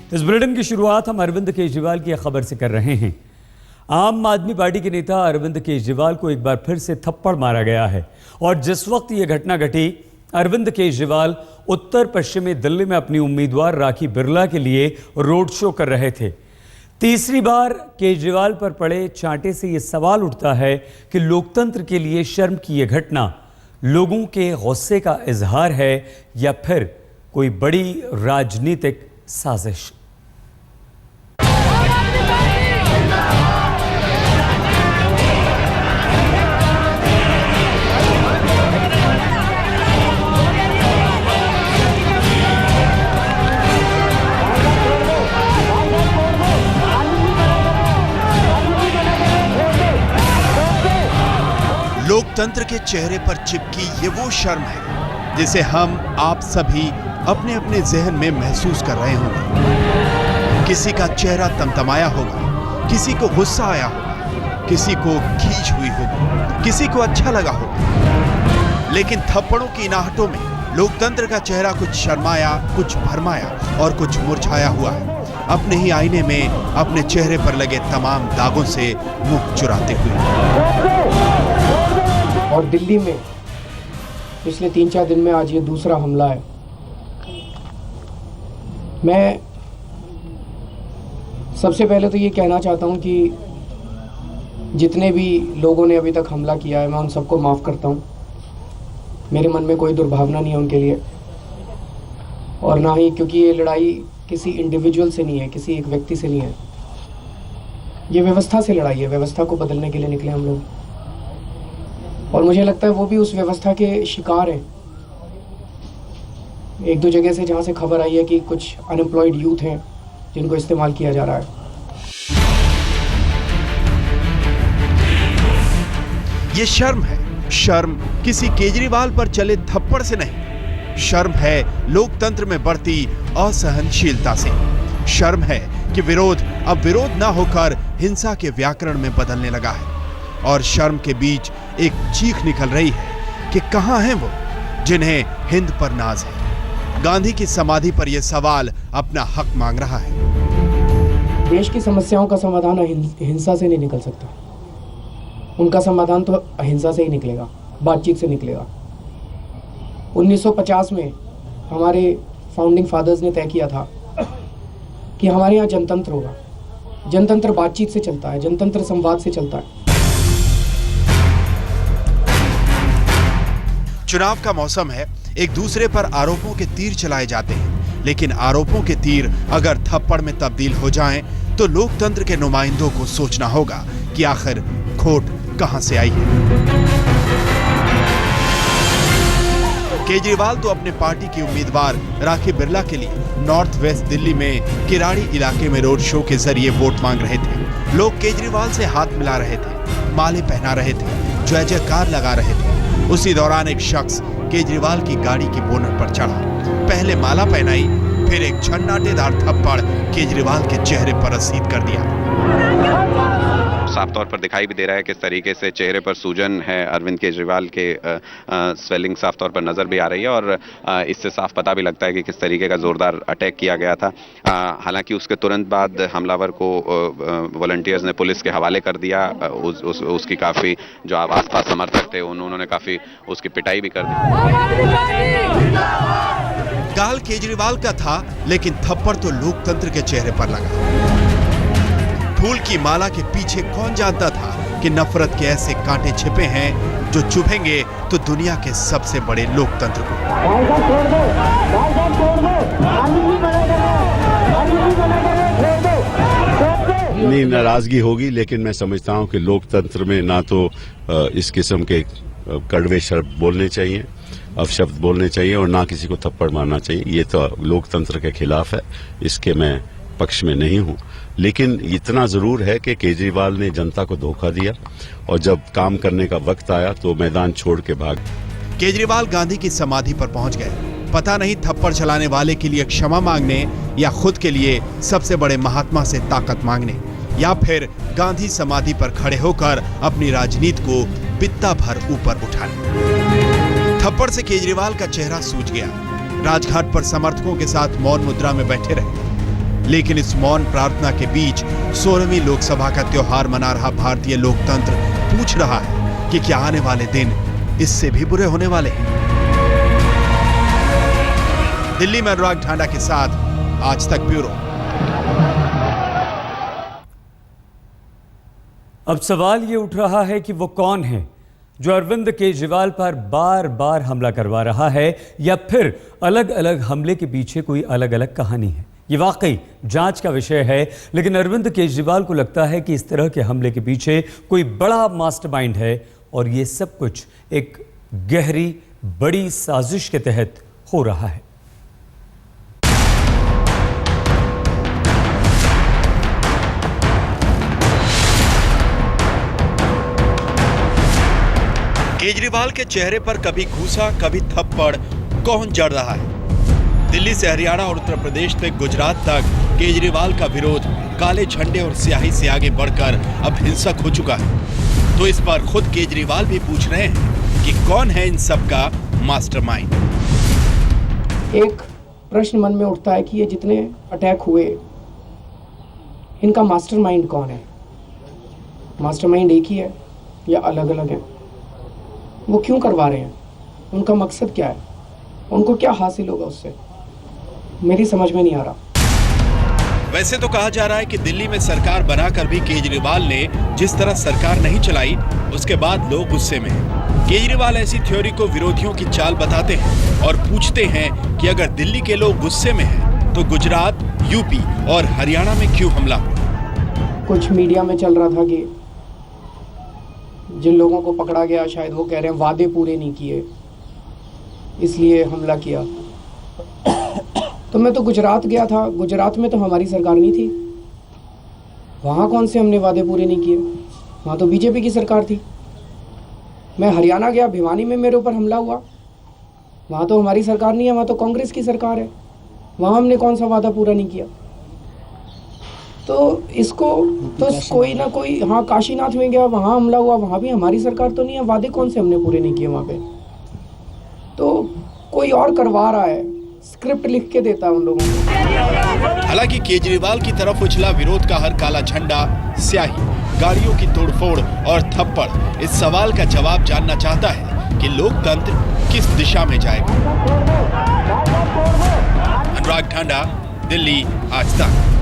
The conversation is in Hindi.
इस बुलेटिन की शुरुआत हम अरविंद केजरीवाल की खबर से कर रहे हैं। आम आदमी पार्टी के नेता अरविंद केजरीवाल को एक बार फिर से थप्पड़ मारा गया है और जिस वक्त ये घटना घटी, अरविंद केजरीवाल उत्तर पश्चिमी दिल्ली में अपनी उम्मीदवार राखी बिरला के लिए रोड शो कर रहे थे। तीसरी बार केजरीवाल पर पड़े चांटे से ये सवाल उठता है कि लोकतंत्र के लिए शर्म की यह घटना लोगों के गुस्से का इजहार है या फिर कोई बड़ी राजनीतिक साजिश। लोकतंत्र के चेहरे पर चिपकी ये वो शर्म है जिसे हम आप सभी अपने अपने जहन में महसूस कर रहे होंगे। किसी का चेहरा तमतमाया होगा, किसी को गुस्सा आया होगा, किसी को खींच हुई होगी, किसी को अच्छा लगा होगा, लेकिन थप्पड़ों की नाहटों में लोकतंत्र का चेहरा कुछ शर्माया, कुछ भरमाया और कुछ मुरझाया हुआ है, अपने ही आईने में अपने चेहरे पर लगे तमाम दागों से मुंह चुराते हुए। और दिल्ली में पिछले 3-4 दिन में आज ये दूसरा हमला है। मैं सबसे पहले तो ये कहना चाहता हूँ कि जितने भी लोगों ने अभी तक हमला किया है, मैं उन सबको माफ़ करता हूँ। मेरे मन में कोई दुर्भावना नहीं है उनके लिए, और ना ही, क्योंकि ये लड़ाई किसी इंडिविजुअल से नहीं है, किसी एक व्यक्ति से नहीं है, ये व्यवस्था से लड़ाई है। व्यवस्था को बदलने के लिए निकले हम लोग, और मुझे लगता है वो भी उस व्यवस्था के शिकार हैं। 1-2 जगह से जहां से खबर आई है कि कुछ अनएम्प्लॉयड यूथ हैं जिनको इस्तेमाल किया जा रहा है। ये शर्म है। शर्म किसी केजरीवाल पर चले थप्पड़ से नहीं, शर्म है लोकतंत्र में बढ़ती असहनशीलता से। शर्म है कि विरोध अब विरोध ना होकर हिंसा के व्याकरण में बदलने लगा है, और शर्म के बीच एक चीख निकल रही है कि कहां हैं वो जिन्हें हिंद पर नाज है। गांधी की समाधि पर यह सवाल अपना हक मांग रहा है। देश की समस्याओं का समाधान हिंसा से नहीं निकल सकता। उनका समाधान तो अहिंसा से ही निकलेगा, बातचीत से निकलेगा। 1950 में हमारे फाउंडिंग फादर्स ने तय किया था कि हमारे यहाँ जनतंत्र होगा। जनतंत्र बातचीत से चलता है, जनतंत्र संवाद से चलता है। चुनाव का मौसम है, एक दूसरे पर आरोपों के तीर चलाए जाते हैं, लेकिन आरोपों के तीर अगर थप्पड़ में तब्दील हो जाएं, तो लोकतंत्र के नुमाइंदों को सोचना होगा कि आखिर खोट कहां से आई है। केजरीवाल तो अपने पार्टी की उम्मीदवार राखी बिरला के लिए नॉर्थ वेस्ट दिल्ली में किराड़ी इलाके में रोड शो के जरिए वोट मांग रहे थे। लोग केजरीवाल से हाथ मिला रहे थे, माले पहना रहे थे, जय जयकार लगा रहे थे। उसी दौरान एक शख्स केजरीवाल की गाड़ी की बोनट पर चढ़ा, पहले माला पहनाई, फिर एक झन्नाटेदार थप्पड़ केजरीवाल के चेहरे पर रसीद कर दिया। साफ तौर पर दिखाई भी दे रहा है किस तरीके से चेहरे पर सूजन है। अरविंद केजरीवाल के स्वेलिंग साफ तौर पर नजर भी आ रही है, और इससे साफ पता भी लगता है कि किस तरीके का जोरदार अटैक किया गया था। हालांकि उसके तुरंत बाद हमलावर को वॉलंटियर्स ने पुलिस के हवाले कर दिया। उसकी काफ़ी जो आसपास समर्थक थे उन्होंने काफ़ी उसकी पिटाई भी कर दी। गाल केजरीवाल का था, लेकिन थप्पड़ तो लोकतंत्र के चेहरे पर लगा। फूल की माला के पीछे कौन जानता था कि नफरत के ऐसे कांटे छिपे हैं जो चुभेंगे तो दुनिया के सबसे बड़े लोकतंत्र को। नहीं, नाराजगी होगी, लेकिन मैं समझता हूं कि लोकतंत्र में ना तो इस किस्म के कड़वे शब्द बोलने चाहिए, अपशब्द बोलने चाहिए, और ना किसी को थप्पड़ मारना चाहिए। ये तो लोकतंत्र के खिलाफ है, इसके मैं पक्ष में नहीं हूं। लेकिन इतना जरूर है कि केजरीवाल ने जनता को धोखा दिया, और जब काम करने का वक्त आया तो मैदान छोड़ के भाग। केजरीवाल गांधी की समाधि पर पहुंच गए। पता नहीं थप्पड़ चलाने वाले के लिए क्षमा मांगने, या खुद के लिए सबसे बड़े महात्मा से ताकत मांगने, या फिर गांधी समाधि पर खड़े होकर अपनी राजनीति को बित्ता भर ऊपर उठाने। थप्पड़ से केजरीवाल का चेहरा सूज गया। राजघाट पर समर्थकों के साथ मौन मुद्रा में बैठे रहे। लेकिन इस मौन प्रार्थना के बीच 16वीं लोकसभा का त्योहार मना रहा भारतीय लोकतंत्र पूछ रहा है कि क्या आने वाले दिन इससे भी बुरे होने वाले हैं। दिल्ली में अनुराग ठांडा के साथ आज तक ब्यूरो। अब सवाल ये उठ रहा है कि वो कौन है जो अरविंद केजरीवाल पर बार बार हमला करवा रहा है, या फिर अलग अलग हमले के पीछे कोई अलग अलग कहानी है। ये वाकई जांच का विषय है, लेकिन अरविंद केजरीवाल को लगता है कि इस तरह के हमले के पीछे कोई बड़ा मास्टरमाइंड है और ये सब कुछ एक गहरी बड़ी साजिश के तहत हो रहा है। केजरीवाल के चेहरे पर कभी घूसा कभी थप्पड़ कौन जड़ रहा है। दिल्ली से हरियाणा और उत्तर प्रदेश से गुजरात तक केजरीवाल का विरोध काले झंडे और स्याही से आगे बढ़कर अब हिंसक हो चुका है। तो इस पर खुद केजरीवाल भी पूछ रहे हैं कि कौन है इन सब का मास्टरमाइंड। एक प्रश्न मन में उठता है कि ये जितने अटैक हुए इनका मास्टरमाइंड कौन है। मास्टरमाइंड एक ही है या अलग अलग है? वो क्यों करवा रहे हैं? उनका मकसद क्या है? उनको क्या हासिल होगा उससे? मेरी समझ में नहीं आ रहा। वैसे तो कहा जा रहा है कि दिल्ली में सरकार बनाकर भी केजरीवाल ने जिस तरह सरकार नहीं चलाई, उसके बाद लोग गुस्से में हैं। केजरीवाल ऐसी थ्योरी को विरोधियों की चाल बताते हैं और पूछते हैं कि अगर दिल्ली के लोग गुस्से में हैं तो गुजरात, यूपी और हरियाणा में क्यों हमला हुआ? कुछ मीडिया में चल रहा था कि जिन लोगों को पकड़ा गया शायद वो कह रहे हैं वादे पूरे नहीं किए इसलिए हमला किया। तो मैं तो गुजरात गया था, गुजरात में तो हमारी सरकार नहीं थी। वहाँ कौन से हमने वादे पूरे नहीं किए? वहाँ तो बीजेपी की सरकार थी। मैं हरियाणा गया, भिवानी में मेरे ऊपर हमला हुआ, वहाँ तो हमारी सरकार नहीं है, वहाँ तो कांग्रेस की सरकार है। वहाँ हमने कौन सा वादा पूरा नहीं किया? तो इसको तो कोई ना कोई, हाँ काशीनाथ में गया, वहाँ हमला हुआ, वहाँ भी हमारी सरकार तो नहीं है। वादे कौन से हमने पूरे नहीं किए वहाँ पे? तो कोई और करवा रहा है, स्क्रिप्ट लिख के देता है उन लोगों को। हालांकि केजरीवाल की तरफ उछला विरोध का हर काला झंडा, स्याही, गाड़ियों की तोड़फोड़ और थप्पड़ इस सवाल का जवाब जानना चाहता है कि लोकतंत्र किस दिशा में जाएगा। अनुराग ठांडा, दिल्ली आज तक।